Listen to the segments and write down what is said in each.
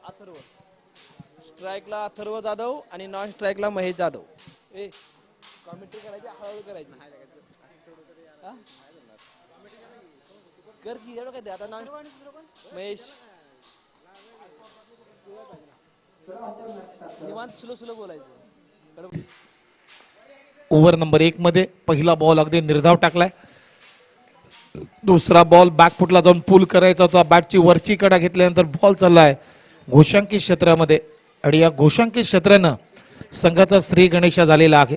अथर्व, स्ट्राईकला अथर्व जाधव आणि नॉन स्ट्राईकला महेश जाधव. ए कॉमेंट्री करायची हळूहळू करायची. हा? कर की एवढं काय ते आता नॉन महेश निवांत स्लो स्लो बोलायचं. ओव्हर नंबर 1 मध्ये पहिला बॉल अगदी निर्धाव टाकलाय. दुसरा बॉल बॅकफुटला जाऊन पुल करायचा होता. बॅटची वरची कडा घेतल्यानंतर बॉल चाललाय घोषांकित क्षेत्रामध्ये आणि या घोषांकित क्षेत्रानं संघाचा श्री गणेशा झालेला आहे.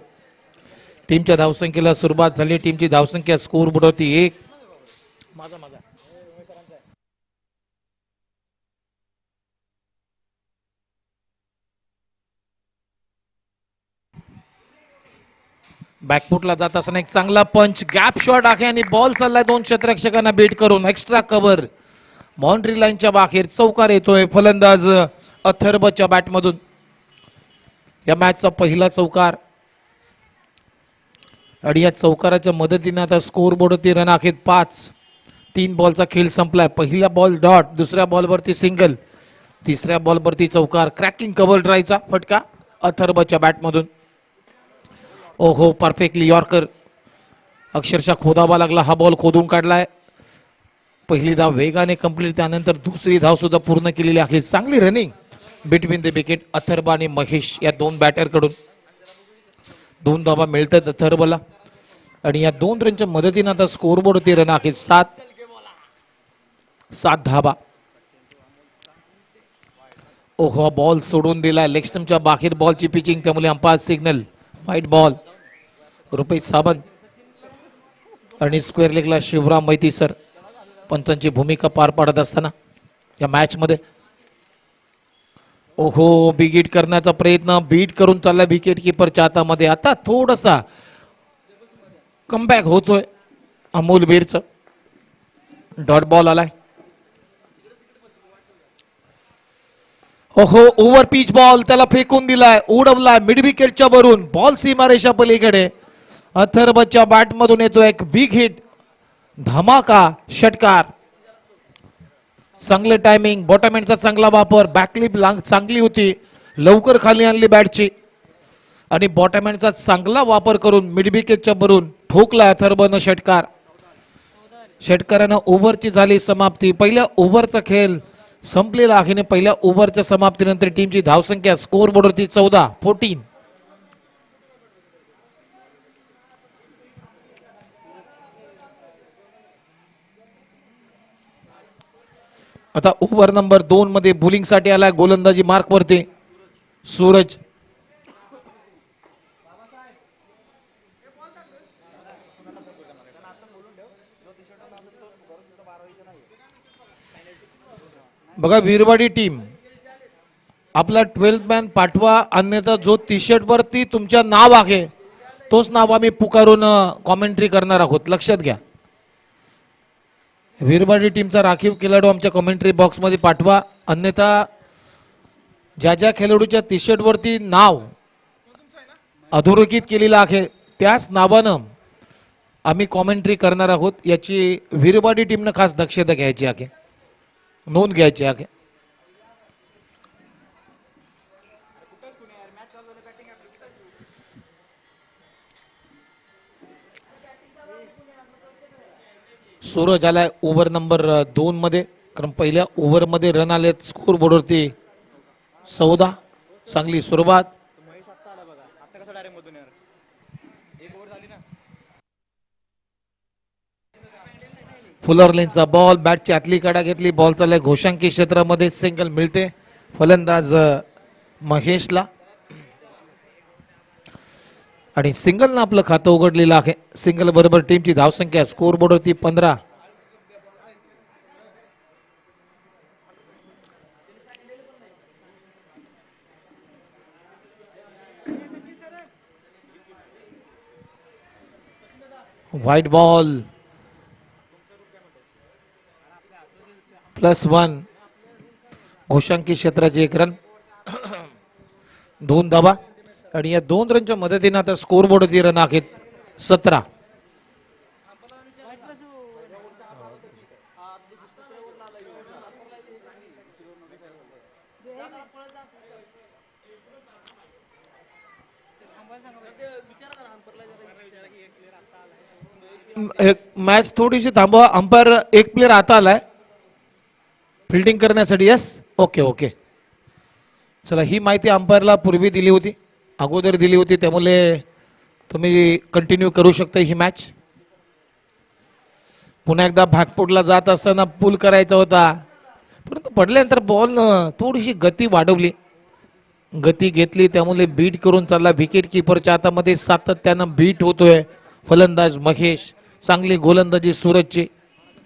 टीमच्या धावसंख्येला सुरुवात झाली. टीमची धावसंख्या स्कोर बोर्डवरती 1. माझा माझा बॅकफुटला जात असताना एक चांगला पंच गॅप शॉट आहे आणि बॉल चाललाय 2 क्षेत्ररक्षकांना बीट करून एक्स्ट्रा कव्हर बाउंड्री लाईनच्या बाहेर. चौकार येतोय फलंदाज अथर्वच्या बॅटमधून. या मॅचचा पहिला चौकार आणि या चौकाराच्या मदतीने आता स्कोर बोर्डवरती रन आहेत 5. 3 बॉलचा खेळ संपलाय. पहिला बॉल डॉट, दुसऱ्या बॉलवरती सिंगल, तिसऱ्या बॉलवरती चौकार. क्रॅकिंग कव्हर ड्राईव्हचा फटका अथर्वच्या बॅटमधून. ओहो परफेक्टली यॉर्कर, अक्षरशः खोदावा लागला. हा बॉल खोदून काढलाय. पहिली धाव वेगाने कंप्लीट, त्यानंतर दुसरी धाव सुद्धा पूर्ण केलेली आहे. चांगली running between the wicket Atharva आणि महेश या 2 बॅटर कडून. 2 धावा मिळतात अथर्वला आणि या 2 रनच्या मदतीने आता स्कोर बोर्डवरती रन आहेत 7 धावा. ओहो बॉल सोडून दिला. लेग स्टंपच्या बाहेर बॉलची पिचिंग, त्यामुळे umpire signal white ball. Rupesh Sawant आणि स्क्वेअर लेगला शिवराम मैती सर पंचांची भूमिका पार पाडत असताना या मॅच मध्ये. ओहो बिग हिट करण्याचा प्रयत्न, बीट करून चालला विकेट किपरच्या हातामध्ये. आता थोडासा कमबॅक होतोय अमोल बीरचं. डॉट बॉल आलाय. ओहो ओव्हर पिच बॉल, त्याला फेकून दिलाय, उडवलाय मिड विकेटच्या वरून. बॉल सीमारेषा पलीकडे. अथर्वच्या बॅटमधून येतो एक बिग हिट, धमाका षटकार. चांगलं टायमिंग, बॉटम एंडचा चांगला वापर, बॅकलिप चांगली होती, लवकर खाली आणली बॅटची आणि बॉटम एंडचा चांगला वापर करून मिड विकेटच्या वरून ठोकला अथर्वनं षटकार. षटकारानं ओव्हरची झाली समाप्ती. पहिल्या ओव्हरचा खेळ संपलेला आहे. पहिल्या ओव्हरच्या समाप्तीनंतर टीमची धावसंख्या स्कोर बोर्डवरती 14. आता ओव्हर नंबर 2 मध्ये बॉलिंग साठी आलाय गोलंदाजी मार्क वरती सूरज. बघा वीरवाडी टीम आपला 12th मॅन पाठवा, अन्यथा जो टी शर्ट वरती तुमच्या नाव आहे तोच नाव आम्ही पुकारून कॉमेंट्री करणार आहोत, लक्षात घ्या. वीरवाडी टीमचा राखीव खेळाडू आमच्या कॉमेंट्री बॉक्स मध्ये पाठवा, अन्यथा ज्या ज्या खेळाडूच्या टी शर्ट वरती नाव अधोरेखित केलेलं आहे त्याच नावानं आम्ही कॉमेंट्री करणार आहोत. याची वीरवाडी टीमनं खास दक्षता घ्यायची आहे, नोंद घ्यायची आहे. सूरज आलाय ओव्हर नंबर 2 मध्ये, कारण पहिल्या ओव्हर मध्ये रन आलेत स्कोर बोर्डवरती 14. चांगली सुरुवात. फुलर लेनचा बॉल, बॅटची आतली कडा घेतली, बॉल चाललाय घोषांकी क्षेत्रामध्ये, सिंगल मिळते फलंदाज महेशला आणि सिंगलनं आपलं खातं उघडलेलं आहे. सिंगल बरोबर टीमची धावसंख्या स्कोर बोर्डवरती 15. White ball +1. घोषांकी क्षेत्राची 1 रन, 2 धावा आणि या 2 रनच्या मदतीने आता स्कोर बोर्डवरती रन आहेत 17. मॅच थोडीशी थांबवा. अंपायर एक प्लेअर आता आलाय फिल्डिंग करण्यासाठी. Yes, okay okay. चला, ही माहिती अंपायरला पूर्वी दिली होती, अगोदर दिली होती, त्यामुळे तुम्ही कंटिन्यू करू शकता ही मॅच. पुन्हा एकदा बॅकफुटला जात असताना पुल करायचा होता, परंतु पडल्यानंतर बॉल थोडीशी गती वाढवली, गती घेतली, त्यामुळे बीट करून चालला. विकेट किपरच्या हातामध्ये सातत्यानं बीट होतोय. फलंदाज महेश, चांगली गोलंदाजी सूरजची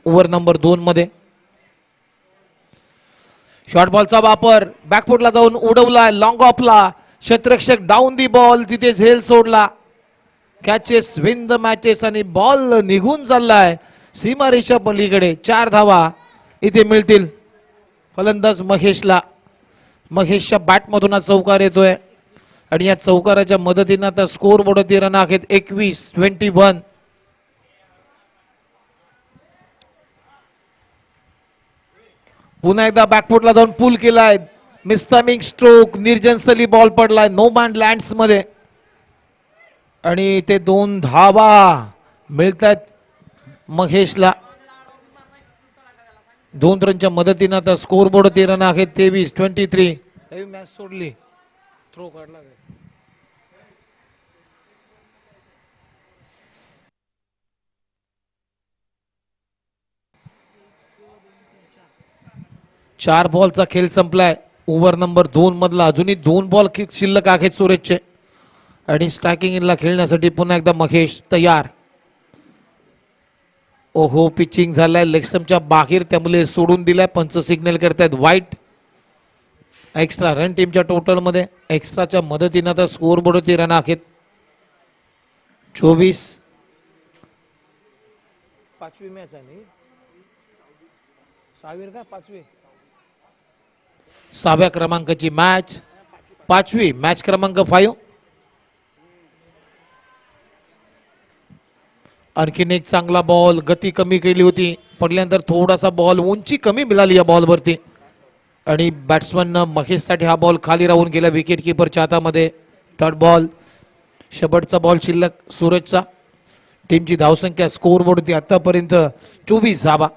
ओव्हर नंबर 2 मध्ये. शॉर्ट बॉलचा वापर, बॅकफुटला जाऊन उडवला, लॉंग ऑफला, क्षेत्ररक्षक डाऊन दी बॉल, तिथे झेल सोडला. कॅचेस विन द मॅचेस आणि बॉल निघून चाललाय सीमारेषा पलीकडे. 4 धावा इथे मिळतील फलंदाज महेशला. महेशच्या बॅटमधून हा चौकार येतोय आणि या चौकाराच्या मदतीनं आता स्कोर बोर्डवरती रन आहेत 21-21. पुन्हा एकदा बॅकफुटला जाऊन पुल केलाय, मिस्टमिंग स्ट्रोक, निर्जन स्थली बॉल पडलाय नो मॅन लँड्स मध्ये आणि ते 2 धावा मिळतात महेशला. 2 रनच्या मदतीनं आता स्कोर बोर्ड रन आहेत 23-23. मॅच सोडली, थ्रो काढला. 4 बॉलचा खेळ संपलाय. ओव्हर नंबर 2 मधला अजूनही 2 बॉल शिल्लक आहेत सुरेशचे आणि स्ट्रायकिंग इनला खेळण्यासाठी पुन्हा एकदा महेश तयार. ओहो, पिचिंग झालाय लेग स्टंपच्या बाहेर, त्यामुळे सोडून दिलाय. पंच सिग्नल करतायत वाईट. एक्स्ट्रा रन टीमच्या टोटल मध्ये. एक्स्ट्राच्या मदतीनं आता स्कोर बोर्डवरती रन आहेत 24. 5वी मॅच आहे, 6वी का 5वी, 6व्या क्रमांकाची मॅच, 5वी मॅच क्रमांक 5. आणखीन एक चांगला बॉल, गती कमी केली होती, पडल्यानंतर थोडासा बॉल उंची कमी मिळाली या बॉलवरती आणि बॅट्समन महेशसाठी हा बॉल खाली राहून गेला विकेट किपरच्या हातामध्ये. Dot ball. शेवटचा बॉल शिल्लक सूरजचा. टीमची धावसंख्या स्कोर बोर्डवरती आतापर्यंत 24 धावा.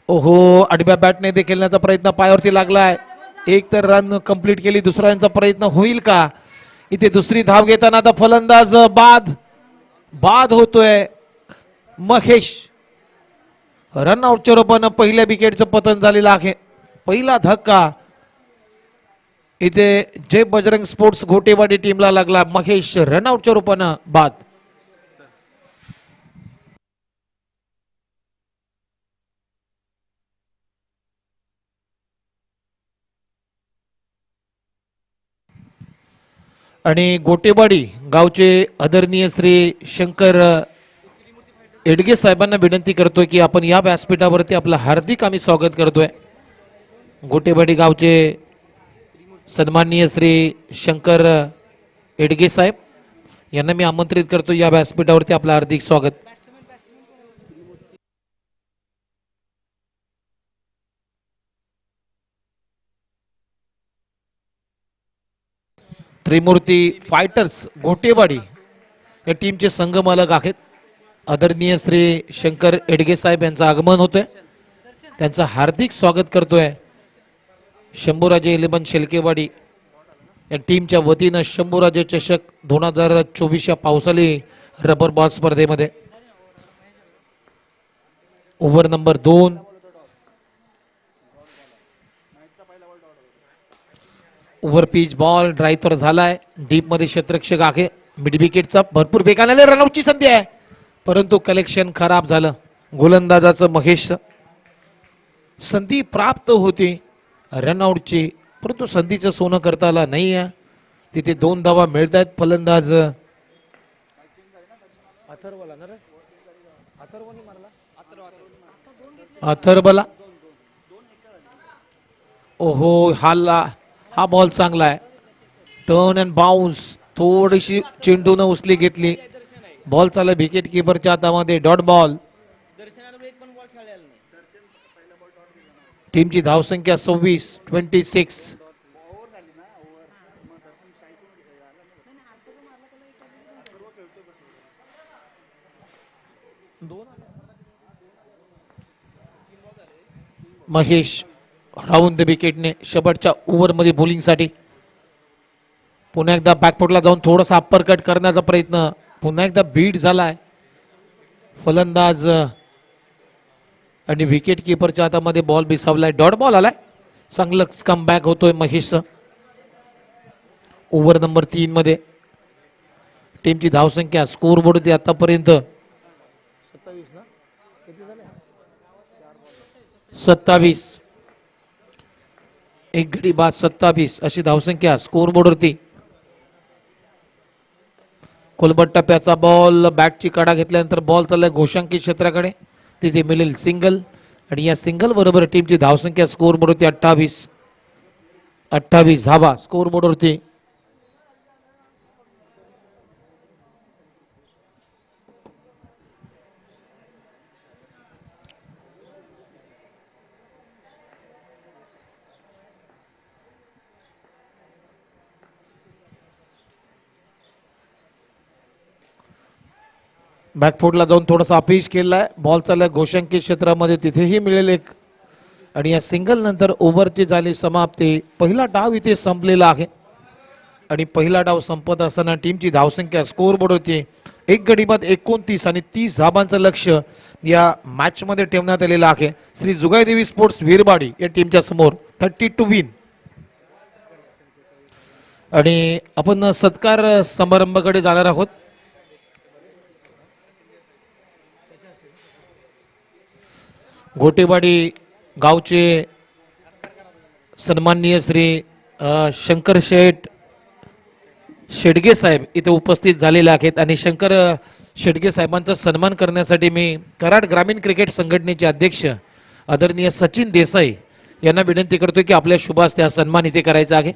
ओहो, आडव्या बॅटने ते खेळण्याचा प्रयत्न पायावरती लागलाय. एक तर रन कंप्लीट केली, दुसरा रनचा प्रयत्न होईल का? इथे दुसरी धाव घेताना आता फलंदाज बाद होतोय महेश. रनआउटच्या रूपानं पहिल्या विकेटचं पतन झालेलं आहे. पहिला धक्का इथे जय बजरंग स्पोर्ट्स घोटेवाडी टीमला लागला. महेश रनआउटच्या रूपानं बाद. आणि गोटेवाडी गावचे आदरणीय श्री शंकर एडगे साहेबांना विनंती करतोय की आपण या व्यासपीठावरती आपलं हार्दिक आम्ही स्वागत करतोय. गोटेवाडी गावचे सन्माननीय श्री शंकर एडगे साहेब यांना मी आमंत्रित करतो या व्यासपीठावरती आपलं हार्दिक स्वागत. त्रिमूर्ती फायटर्स घोटेवाडी या टीमचे संघमालक आहेत. आदरणीय श्री शंकर एडगे साहेब यांचं आगमन होतंय, त्यांचं हार्दिक स्वागत करतोय. शंभूराजे 11 शेलकेवाडी या टीमच्या वतीनं शंभूराजे चषक 2024 या पावसाळी रबर बॉल स्पर्धेमध्ये over number 2. Over pitch ball drive तर झालाय. डीप मध्ये क्षेत्ररक्षक आहे. मिड विकेटचा भरपूर वेगाने रनआउटची संधी आहे, परंतु कलेक्शन खराब झालं. गोलंदाजाचं महेश संधी प्राप्त होती रनआउटची, परंतु संधीचं सोनं करता आला नाही आहे. तिथे 2 धावा मिळत आहेत. फलंदाज अथर्वला. ओहो, हा बॉल चांगला आहे. टर्न अँड बाउन्स, थोडीशी चेंडून उचली घेतली. बॉल चालला विकेट किपरच्या हातामध्ये. Dot ball. टीमची धावसंख्या 26-26. महेश राऊंड द विकेटने शेवटच्या ओव्हरमध्ये बॉलिंगसाठी. पुन्हा एकदा बॅकफुटला जाऊन थोडासा अप्पर कट करण्याचा प्रयत्न. पुन्हा एकदा बीट झालाय फलंदाज आणि विकेट किपरच्या हातामध्ये बॉल बिसावलाय. डॉट बॉल आलाय. चांगलं कम बॅक होतोय महेशचं. ओव्हर नंबर 3 मध्ये टीमची धावसंख्या स्कोर बोर्ड होती आतापर्यंत 27. एक गडी बाद 27 अशी धावसंख्या स्कोर बोर्ड होती. कोलबट टप्प्याचा बॉल बॅटची कडा घेतल्यानंतर बॉल चाललाय घोषांकित क्षेत्राकडे. तिथे मिळेल सिंगल आणि या सिंगल बरोबर टीमची धावसंख्या स्कोर बोर्ड होती 28 धावा स्कोर बोर्ड वरती. बॅकफुटला जाऊन थोडासा अपीच केलाय. बॉल चाललाय घोषांकित क्षेत्रामध्ये. तिथेही मिळेल एक आणि या सिंगल नंतर ओव्हरची झाली समाप्ती. पहिला डाव इथे संपलेला आहे आणि पहिला डाव संपत असताना टीमची धावसंख्या स्कोर बोर्ड होती एक गडी बाद 29 आणि 30 धाबांचं लक्ष या मॅच मध्ये ठेवण्यात आलेलं आहे. श्री जुगाईदेवी स्पोर्ट्स वीरबाडी या टीमच्या समोर 32 विन. आणि आपण सत्कार समारंभाकडे जाणार आहोत. घोटेवाडी गावचे सन्माननीय श्री शंकर शेडगे साहेब इथे उपस्थित झालेले आहेत आणि शंकर शेडगे साहेबांचा सन्मान करण्यासाठी मी कराड ग्रामीण क्रिकेट संघटनेचे अध्यक्ष आदरणीय सचिन देसाई यांना विनंती करतो की आपल्या शुभ हस्ते हा सन्मान इथे करायचा आहे.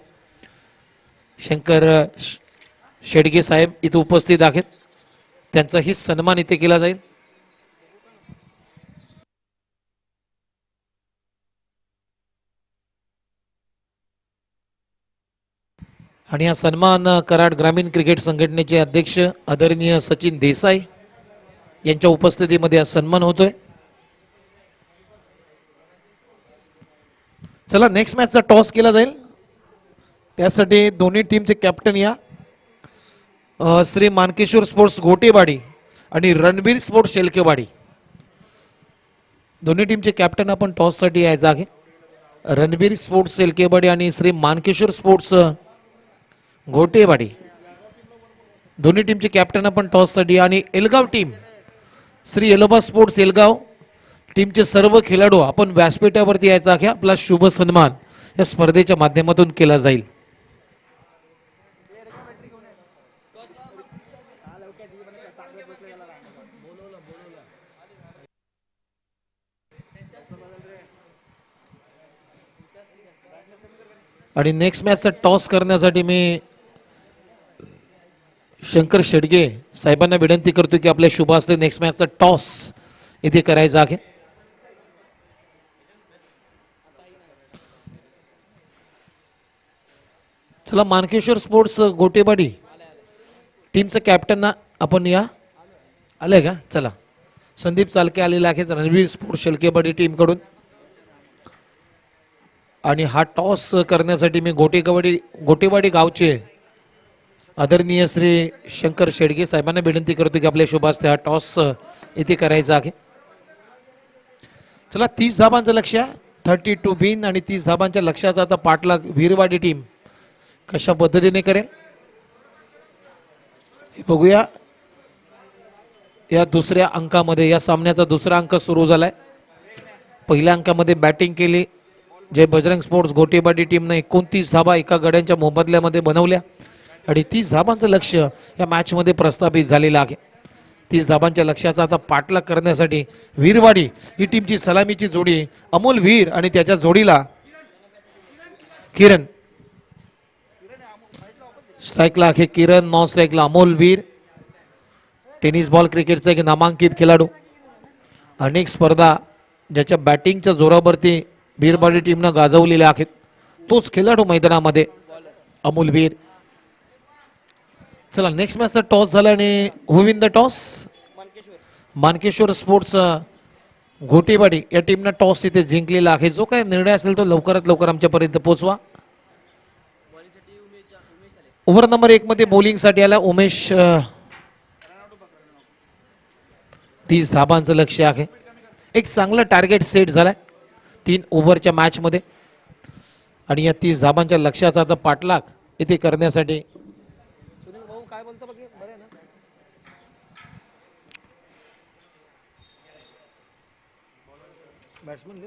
शंकर शेडगे साहेब इथे उपस्थित आहेत. त्यांचाही सन्मान इथे केला जाईल. आणि हा सन्मान कराड ग्रामीण क्रिकेट संघटनेचे अध्यक्ष आदरणीय सचिन देसाई यांच्या उपस्थितीमध्ये हा सन्मान होतोय. चला नेक्स्ट मॅचचा टॉस केला जाईल. त्यासाठी दोन्ही टीमचे कॅप्टन या श्री मानकेश्वर स्पोर्ट्स घोटेवाडी आणि रणबीर स्पोर्ट्स शेलकेवाडी दोन्ही टीमचे कॅप्टन आपण टॉस साठी यायचं आहे. रणबीर स्पोर्ट्स शेलकेवाडी आणि श्री मानकेश्वर स्पोर्ट्स घोटेवाडी दोन्ही टीमचे कॅप्टन आपण टॉस साठी. आणि एलगाव टीम श्री येलोबा स्पोर्ट्स एलगाव टीमचे सर्व खेळाडू आपण व्यासपीठावरती यायचा आहे. आपला शुभ सन्मान या स्पर्धेच्या माध्यमातून केला जाईल. आणि नेक्स्ट मॅचचा टॉस करण्यासाठी मी शंकर शेडगे साहेबांना विनंती करतो की आपल्या शुभ हस्ते नेक्स्ट मॅचचा टॉस इथे करायचा आहे. चला मानकेश्वर स्पोर्ट्स गोटेवाडी टीमचं कॅप्टन आपण या आले का. चला संदीप चालके आलेले आहेत रणवीर स्पोर्ट्स शेलकेवाडी टीम कडून. आणि हा टॉस करण्यासाठी मी गोटेवाडी गावचे आदरणीय श्री शंकर शेडगे साहेबांना विनंती करतो की आपल्या शुभ हस्ते हा टॉस इथे करायचा आहे. चला 30 धाबांचं लक्ष 32 विन आणि 30 धाबांच्या लक्ष्याचा आता पाठलाग वीरवाडी टीम कशा पद्धतीने करेल हे बघूया. या दुसऱ्या अंकामध्ये या सामन्याचा दुसरा अंक सुरू झालाय. पहिल्या अंकामध्ये बॅटिंग केली जय बजरंग स्पोर्ट्स गोटेवाडी टीमने 29 धाबा एका गड्यांच्या मोबदल्यामध्ये बनवल्या आणि 30 धाबांचं लक्ष या मॅच मध्ये प्रस्थापित झालेलं आहे. 30 धाबांच्या लक्ष्याचा आता पाठलाग करण्यासाठी वीरवाडी ही टीमची सलामीची जोडी अमोल वीर आणि त्याच्या जोडीला किरण. स्ट्राईकला आहे किरण, नॉन स्ट्राईकला अमोल वीर. टेनिस बॉल क्रिकेटचा एक नामांकित खेळाडू. अनेक स्पर्धा ज्याच्या बॅटिंगच्या जोरावरती वीरवाडी टीमनं गाजवलेल्या आहेत तोच खेळाडू मैदानामध्ये अमोल वीर. चला नेक्स्ट मॅचचा टॉस झाला आणि who win the toss. Mankeshwar sports Ghotewadi या टीमनं टॉस तिथे जिंकलेला आहे. जो काय निर्णय असेल तो लवकरात लवकर आमच्यापर्यंत पोहोचवा. ओव्हर नंबर 1 मध्ये बॉलिंगसाठी आला उमेश. 30 धाबांचं लक्ष आहे. एक चांगलं टार्गेट सेट झालाय 3 ओव्हरच्या मॅच मध्ये आणि या 30 धाबांच्या लक्ष्याचा आता पाठलाग इथे करण्यासाठी काय बोलतो बघ बरं ना. बॅट्समन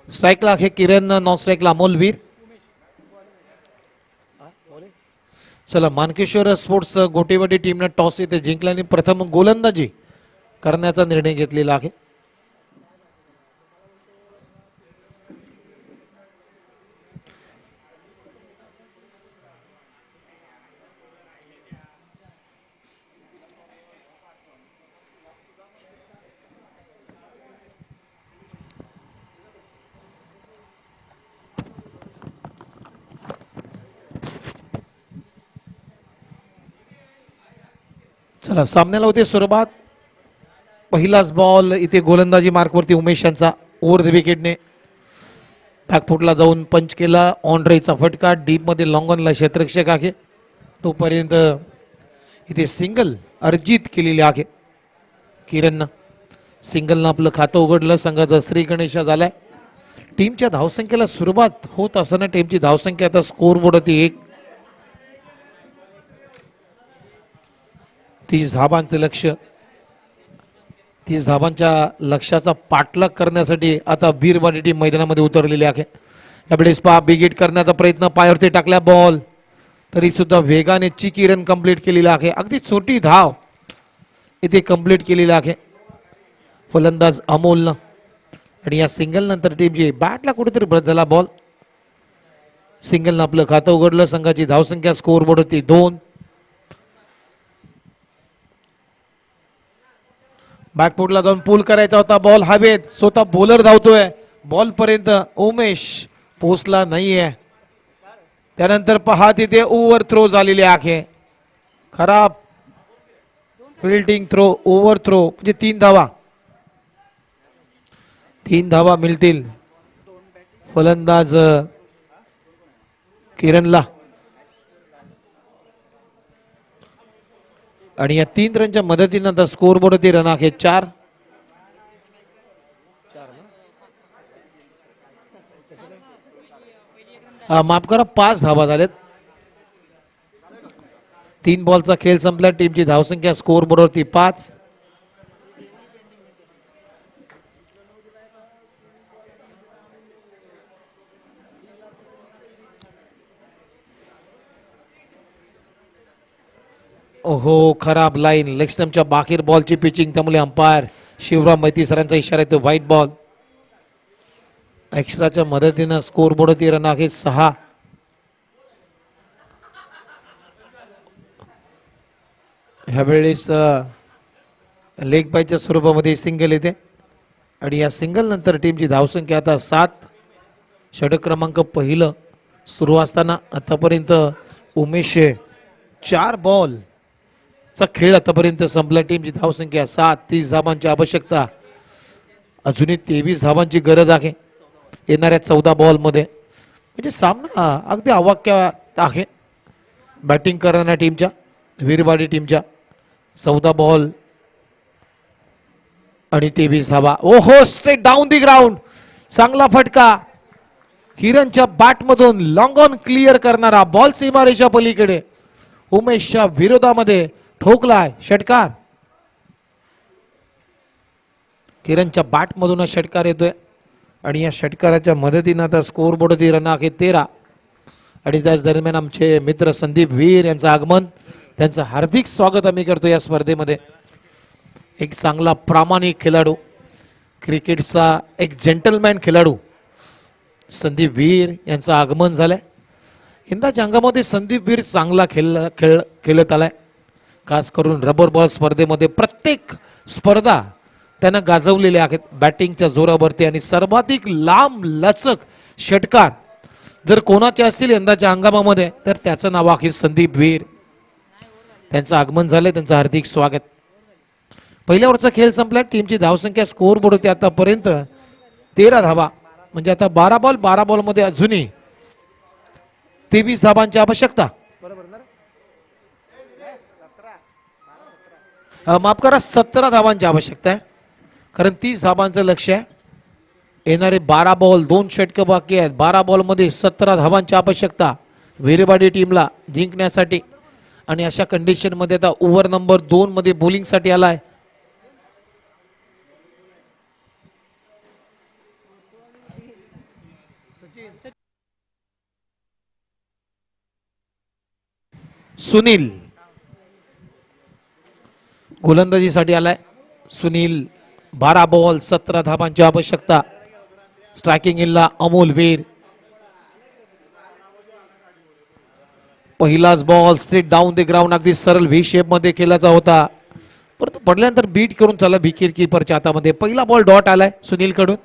स्ट्राईकला आहे किरण, नॉन स्ट्राईकला अमोल वीर. चला मानकेश्वर स्पोर्ट्स गोटेवाडी टीमने टॉस इथे जिंकला आणि प्रथम गोलंदाजी करण्याचा निर्णय घेतलेला आहे. चला सामन्याला होते सुरुवात. पहिलाच बॉल इथे गोलंदाजी मार्कवरती उमेश यांचा ओव्हर द विकेटने बॅकफुटला जाऊन पंच केला. ऑनड्रेचा फटका डीप मध्ये लॉंग ऑनला क्षेत्ररक्षक आहे. तोपर्यंत इथे सिंगल अर्जित केलेली आहे. किरणनं सिंगलनं आपलं खातं उघडलं. संघाचा श्री गणेशा झालाय. टीमच्या धावसंख्येला सुरुवात होत असताना टीमची धावसंख्या आता स्कोर बोर्ड होती 1. 30 धाबांचं लक्ष. 30 धाबांच्या लक्ष्याचा पाठलाग करण्यासाठी आता वीरवाडी टीम मैदानामध्ये उतरलेली आहे. यावेळेस बिग हिट करण्याचा प्रयत्न, पायावरती टाकल्या बॉल, तरी सुद्धा वेगाने चिकी रन कंप्लीट केलेला आहे. अगदी छोटी धाव इथे कंप्लीट केलेली आहे फलंदाज अमोलनं. आणि या सिंगल नंतर टीमची बॅटला कुठेतरी ब्रश झाला बॉल. सिंगलनं आपलं खातं उघडलं. संघाची धावसंख्या स्कोर बोर्ड होती 2. बॅकफुटला जाऊन पुल करायचा होता. बॉल हवेत. स्वतः बॉलर धावतोय. बॉल पर्यंत उमेश पोहोचला नाहीये. त्यानंतर पहा तिथे ओव्हर थ्रो झालेले आहे. खराब फिल्डिंग थ्रो, ओव्हर थ्रो म्हणजे 3 धावा. 3 धावा मिळतील फलंदाज किरणला. आणि या 3 रनच्या मदतीनं आता स्कोर बोर्ड होती रन आहे 4. माफ करा 5 धावा झालेत. 3 बॉलचा खेळ संपला. टीमची धावसंख्या स्कोर बोर्ड होती 5. ओहो खराब लाईन. लेग स्टंपच्या बाहेर बॉलची पिचिंग, त्यामुळे अंपायर शिवराम मैती सरांचा इशारा येतो व्हाईट बॉल. एक्स्ट्राच्या मदतीनं स्कोर बोर्ड होती रन आहे 6. ह्यावेळेस लेग बायच्या स्वरूपामध्ये सिंगल येते आणि या सिंगल नंतर टीमची धावसंख्या आता 7. षटक क्रमांक पहिलं सुरू असताना आतापर्यंत उमेश 4 बॉल चा खेळ आतापर्यंत संपला. टीमची धावसंख्या 7. 30 धावांची आवश्यकता. अजूनही 23 धावांची गरज आहे येणाऱ्या 14 बॉल मध्ये. म्हणजे सामना अगदी अवाक्यात आहे बॅटिंग करणाऱ्या टीमच्या, वीरवाडी टीमच्या. 14 बॉल आणि 23 धावा. ओहो स्ट्रेट डाऊन दी ग्राउंड. चांगला फटका किरणच्या बॅट मधून लॉंग ऑन क्लिअर करणारा बॉल सीमारेषा पलीकडे उमेशच्या विरोधामध्ये ठोकलाय. षटकार. किरणच्या बॅट मधून षटकार येतोय आणि या षटकाराच्या मदतीनं आता स्कोर बोर्ड रन आहे 13. आणि त्याच दरम्यान आमचे मित्र संदीप वीर यांचं आगमन, त्यांचं हार्दिक स्वागत आम्ही करतो या स्पर्धेमध्ये. एक चांगला प्रामाणिक खेळाडू, क्रिकेटचा एक जेंटलमॅन खेळाडू संदीप वीर यांचं आगमन झालंय. यंदाच्या अंगामध्ये संदीप वीर चांगला खेळत आलाय. खास करून रबर बॉल स्पर्धेमध्ये प्रत्येक स्पर्धा त्यानं गाजवलेल्या आहेत बॅटिंगच्या जोरावरती. आणि सर्वाधिक लांब लचक षटकार जर कोणाचे असतील यंदाच्या हंगामामध्ये तर त्याचं नाव आहे संदीप वीर. त्यांचं आगमन झालंय, त्यांचं हार्दिक स्वागत. पहिल्या ओव्हरचा खेळ संपला. टीमची धावसंख्या स्कोअर बोर्ड होती आतापर्यंत 13 धावा. म्हणजे आता 12 बॉल मध्ये अजूनही 23 धावांची आवश्यकता. माफ करा, 17 धावांची आवश्यकता आहे, कारण 30 धावांचं लक्ष आहे. येणारे 12 बॉल 2 षटकं बाकी आहेत. 12 बॉल मध्ये 17 धावांची आवश्यकता वीरवाडी टीमला जिंकण्यासाठी. आणि अशा कंडिशन मध्ये आता ओव्हर नंबर 2 मध्ये बॉलिंग साठी आलाय सुनील. गोलंदाजीसाठी आलाय सुनील. 12 बॉल 17 धावांची आवश्यकता. स्ट्रायकिंग इनला अमोल वीर. पहिलाच ball straight down the ground, अगदी सरळ व्ही शेप मध्ये केलाचा होता, परंतु पडल्यानंतर बीट करून चला विकेट कीपरच्या हातामध्ये. पहिला बॉल डॉट आलाय सुनील कडून.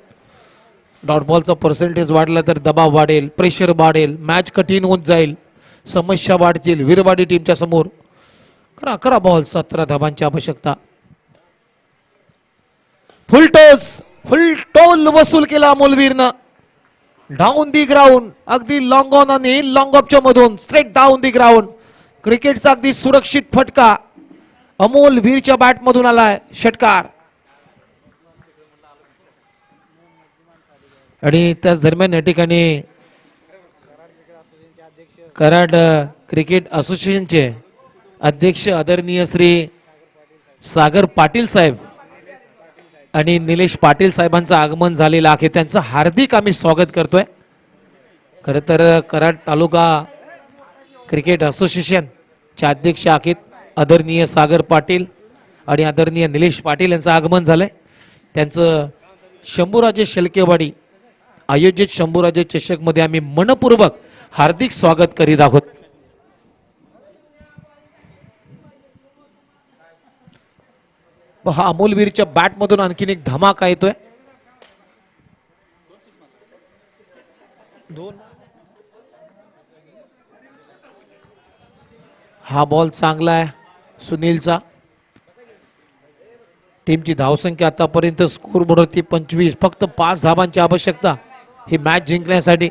डॉट बॉलचा पर्सेंटेज वाढला तर दबाव वाढेल, प्रेशर वाढेल, मॅच कठीण होत जाईल, समस्या वाढतील वीरवाडी टीमच्या समोर. 11 बॉल 17 धावांची आवश्यकता. फुल टोल वसूल केला अमोलवीरनं. डाऊन दी ग्राउंड, अगदी लॉंग ऑन आणि लॉंग ऑफच्या मधून स्ट्रेट डाऊन दी ग्राउंड. क्रिकेटचा अगदी सुरक्षित फटका अमोल वीरच्या बॅट मधून आलाय षटकार. आणि त्याच दरम्यान या ठिकाणी कराड क्रिकेट असोसिएशनचे अध्यक्ष आदरणीय श्री सागर पाटील साहेब आणि निलेश पाटील साहेबांचं आगमन झालेलं आहे. त्यांचं हार्दिक आम्ही स्वागत करतोय. खरं तर कराड तालुका क्रिकेट असोसिएशन चे अध्यक्ष आहेत आदरणीय सागर पाटील आणि आदरणीय निलेश पाटील यांचं आगमन झालंय. त्यांचं शंभूराजे शेलकेवाडी आयोजित शंभूराजे चषक मध्ये आम्ही मनपूर्वक हार्दिक स्वागत करीत आहोत. हा अमोलवीरच्या बॅट मधून आणखीन एक धमाका येतोय. हा बॉल चांगला आहे सुनीलचा. टीमची धावसंख्या आतापर्यंत स्कोर बोर्डवरती 25. फक्त 5 धावांची आवश्यकता ही मॅच जिंकण्यासाठी.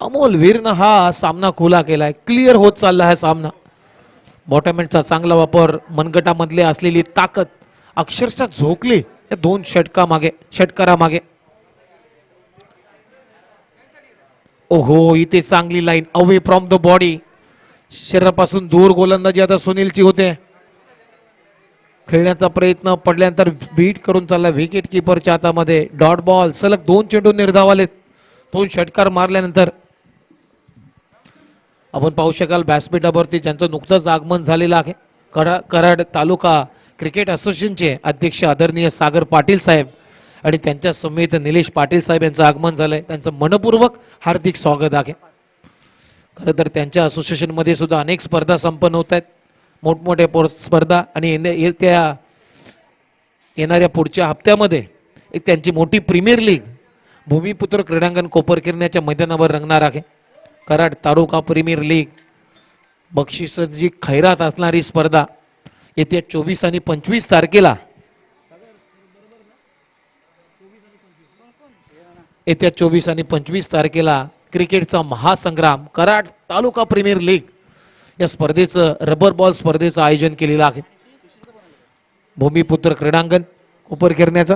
अमोल वीरनं हा सामना खुला केलाय, क्लिअर होत चालला हा सामना. बॉटमॅनचा चांगला वापर, मनगटामधले असलेली ताकद अक्षरशः झोकली या 2 षटकारा मागे. ओहो, इथे चांगली line away from the body, शरीरापासून दूर गोलंदाजी आता सुनीलची होते. खेळण्याचा प्रयत्न पडल्यानंतर बीट करून चालला विकेट कीपरच्या हातामध्ये. डॉट बॉल, सलग 2 चेंडू निर्धावलेत. 2 षटकार मारल्यानंतर आपण पाहू शकाल व्यासपीठावरती ज्यांचं नुकतंच आगमन झालेलं आहे कराड तालुका क्रिकेट असोसिएशनचे अध्यक्ष आदरणीय सागर पाटील साहेब आणि त्यांच्या समेत निलेश पाटील साहेब यांचं आगमन झालंय. त्यांचं मनपूर्वक हार्दिक स्वागत आहे. खरं तर त्यांच्या असोसिएशन मध्ये सुद्धा अनेक स्पर्धा संपन्न होत आहेत, मोठमोठ्या स्पर्धा. आणि येणाऱ्या पुढच्या हप्त्यामध्ये एक त्यांची मोठी प्रीमियर लीग भूमिपुत्र क्रीडांगण कोपरखिरण्याच्या मैदानावर रंगणार आहे. कराड तालुका प्रीमियर लीग बक्षिसाची खैरात असणारी स्पर्धा येत्या 24 आणि 25 तारखेला क्रिकेटचा महासंग्राम कराड तालुका प्रीमियर लीग या स्पर्धेचं रबर बॉल स्पर्धेचं आयोजन केलेलं आहे भूमिपुत्र क्रीडांगण कोपरखिरण्याचं.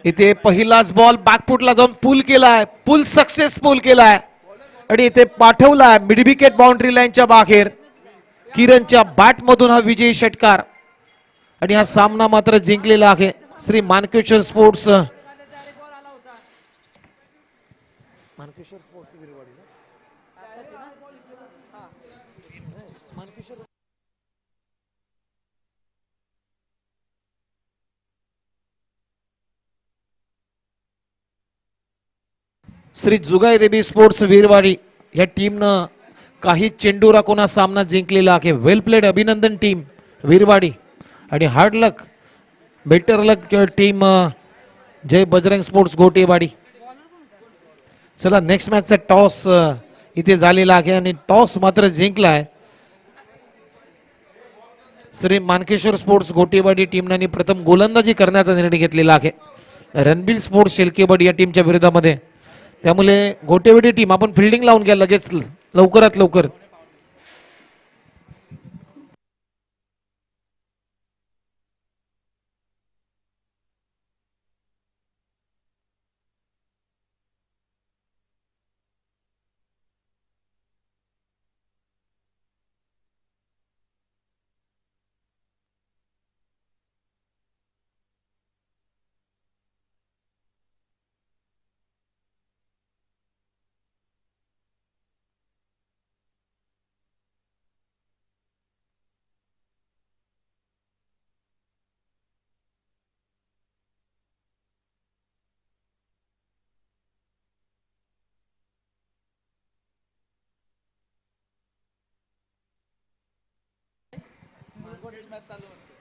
इथे पहिलाच बॉल बॅकफुटला जाऊन पुल केलाय, पुल सक्सेसफुल केलाय आणि इथे पाठवलाय मिड विकेट बाउंड्री लाईनच्या बाहेर. किरणच्या बॅट मधून हा विजयी षटकार आणि हा सामना मात्र जिंकलेला आहे श्री मानकेश्वर स्पोर्ट्स. श्री जुगाई देवी स्पोर्ट्स वीरवाडी या टीमनं काही चेंडू राखून हा सामना जिंकलेला आहे. वेल प्लेड, अभिनंदन टीम वीरवाडी. आणि हार्ड लक, बेटर लक टीम जय बजरंग स्पोर्ट्स गोटेवाडी. चला नेक्स्ट मॅचचा टॉस इथे झालेला आहे आणि टॉस मात्र जिंकलाय श्री मानकेश्वर स्पोर्ट्स गोटेवाडी टीमने प्रथम गोलंदाजी करण्याचा निर्णय घेतलेला आहे रणबीर स्पोर्ट्स शेलकेवाडी या टीमच्या विरोधामध्ये. त्यामुळे गोटेवाडी टीम आपण फिल्डिंग लावून घ्या लगेच, लवकरात लवकर.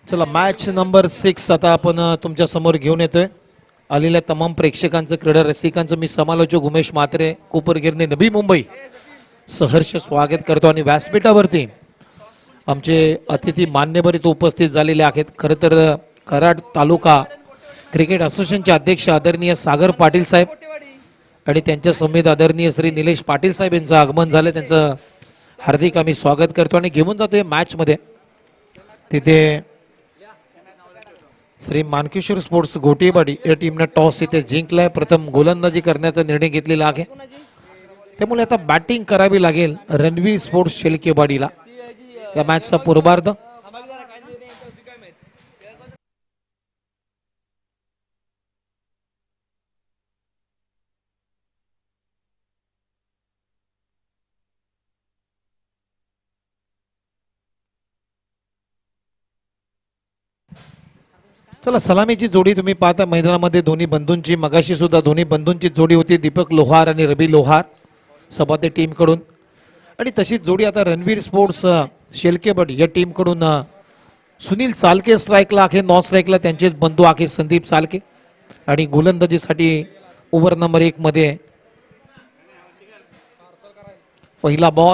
चला मॅच नंबर 6 आता आपण तुमच्या समोर घेऊन येतोय. आलेल्या तमाम प्रेक्षकांचं, क्रीडा रसिकांचं मी समालोचक उमेश म्हात्रे, कोपरगिरणे, नवी मुंबई सहर्ष स्वागत करतो. आणि व्यासपीठावरती आमचे अतिथी मान्यवर इथे उपस्थित झालेले आहेत. खरं तर कराड तालुका क्रिकेट असोसिएशनचे अध्यक्ष आदरणीय सागर पाटील साहेब आणि त्यांच्या समेत आदरणीय श्री निलेश पाटील साहेब यांचं आगमन झालं. त्यांचं हार्दिक आम्ही स्वागत करतो आणि घेऊन जातोय मॅच मध्ये. तिथे श्री मानकेश्वर स्पोर्ट्स गोटेवाडी या टीमने टॉस इथे जिंकलाय. प्रथम गोलंदाजी करण्याचा निर्णय घेतलेला आहे. त्यामुळे आता बॅटिंग करावी लागेल रणवीर स्पोर्ट्स शेलकेवाडीला या मॅचचा पूर्वार्ध. चला सलामीची जोडी तुम्ही पाहता मैदानामध्ये दोन्ही बंधूंची. मगाशी सुद्धा दोन्ही बंधूंची जोडी होती, दीपक लोहार आणि रवी लोहार सभाते टीम कडून. आणि तशीच जोडी आता रणवीर स्पोर्ट्स शेलकेवाडी या टीम कडून सुनील चालके स्ट्राईकला आहे, नॉन स्ट्राईकला त्यांचे बंधू आहे संदीप चालके. आणि गोलंदाजीसाठी ओव्हर नंबर 1 मध्ये पहिला बॉल